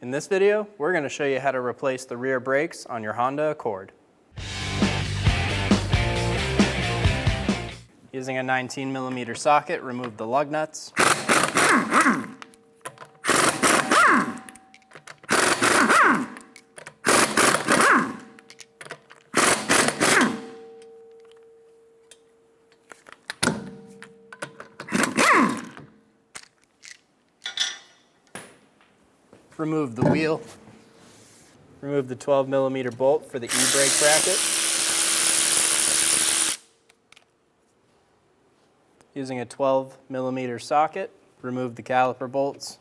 In this video, we're going to show you how to replace the rear brakes on your Honda Accord. Using a 19mm socket, remove the lug nuts. Remove the wheel. Remove the 12mm bolt for the e-brake bracket. Using a 12mm socket, remove the caliper bolts.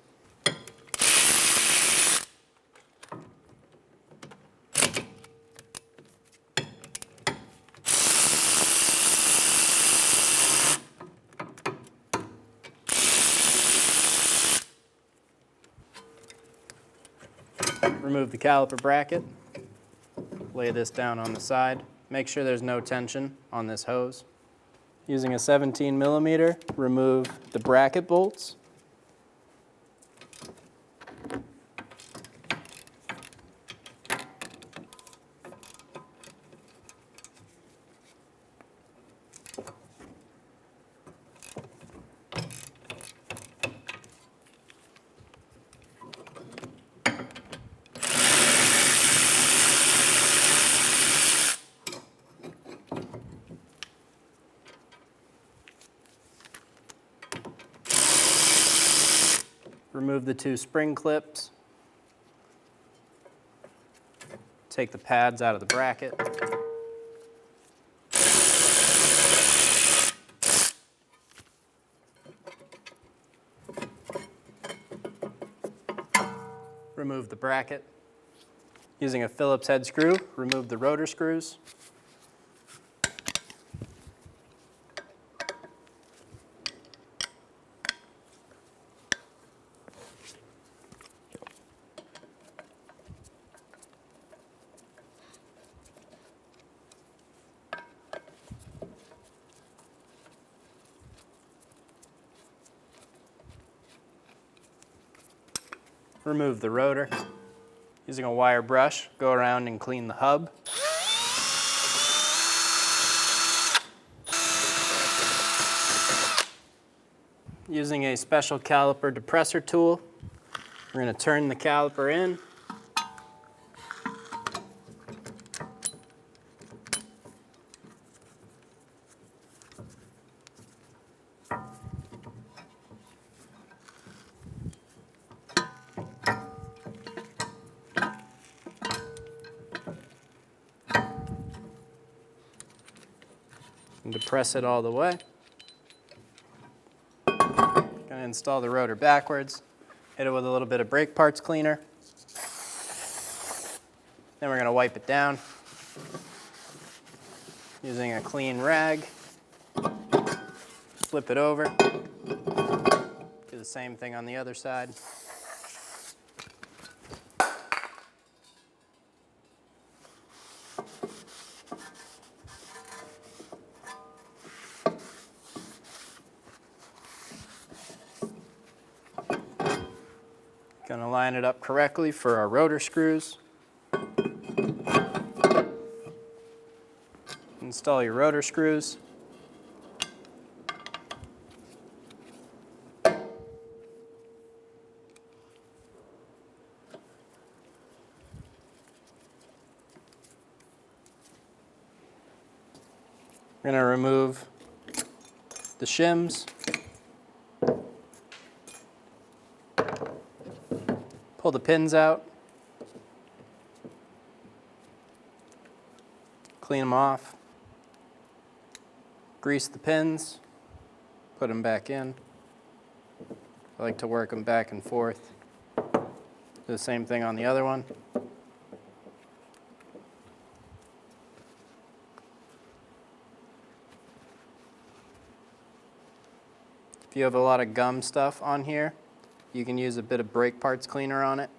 Remove the caliper bracket. Lay this down on the side. Make sure there's no tension on this hose. Using a 17mm, remove the bracket bolts. Remove the two spring clips. Take the pads out of the bracket. Remove the bracket. Using a Phillips head screw, remove the rotor screws. Remove the rotor. Using a wire brush, go around and clean the hub. Using a special caliper depressor tool, we're going to turn the caliper in. And depress it all the way. Gonna install the rotor backwards. Hit it with a little bit of brake parts cleaner. Then we're gonna wipe it down using a clean rag. Flip it over. Do the same thing on the other side. Gonna line it up correctly for our rotor screws. Install your rotor screws. We're gonna remove the shims. Pull the pins out, clean them off, grease the pins, put them back in. I like to work them back and forth. Do the same thing on the other one. If you have a lot of gum stuff on here, you can use a bit of brake parts cleaner on it.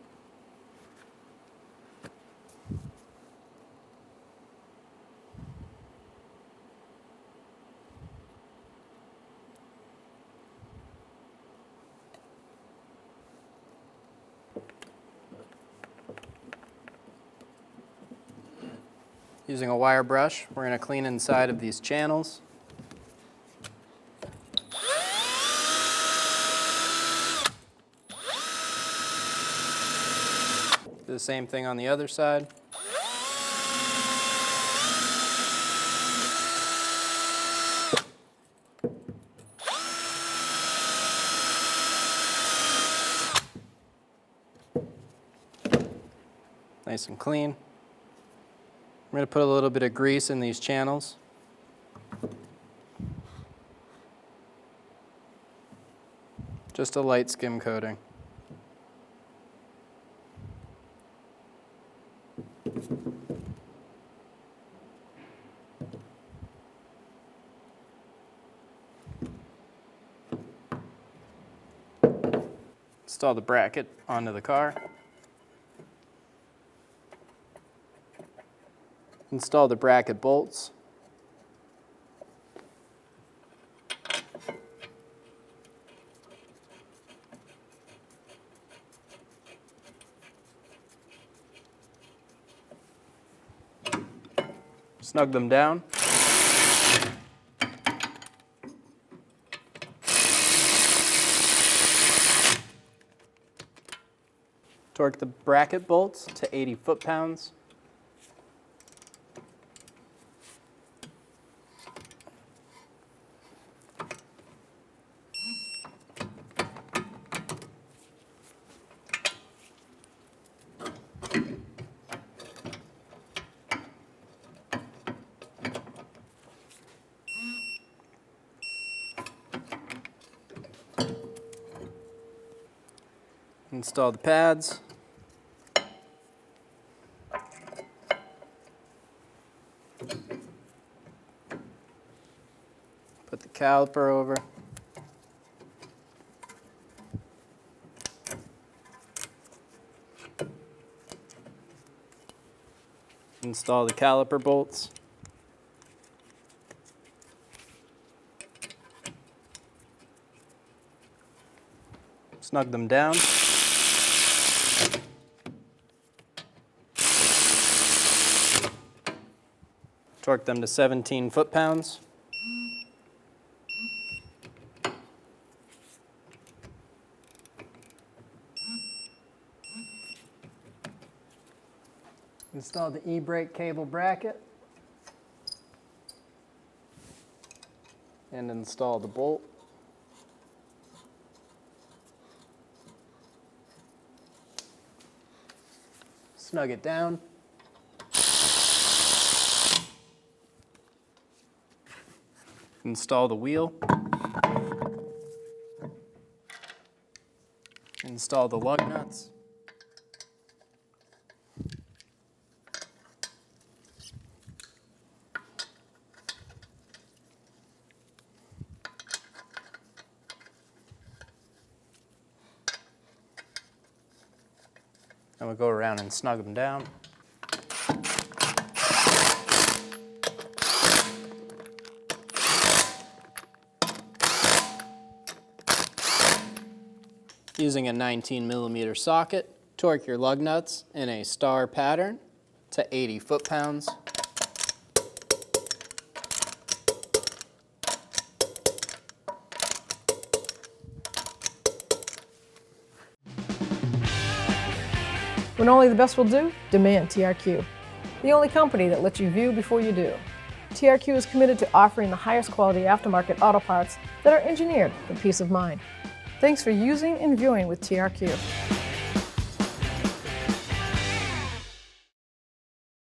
Using a wire brush, we're going to clean inside of these channels. Do the same thing on the other side. Nice and clean. I'm going to put a little bit of grease in these channels. Just a light skim coating. Install the bracket onto the car. Install the bracket bolts. Snug them down. Torque the bracket bolts to 80 foot-pounds. Install the pads. Put the caliper over. Install the caliper bolts. Snug them down. Torque them to 17 foot-pounds. Install the e-brake cable bracket. And install the bolt. Snug it down. Install the wheel. Install the lug nuts. And we'll go around and snug them down. Using a 19mm socket, torque your lug nuts in a star pattern to 80 foot-pounds. When only the best will do, demand TRQ. The only company that lets you view before you do. TRQ is committed to offering the highest quality aftermarket auto parts that are engineered for peace of mind. Thanks for using and viewing with TRQ.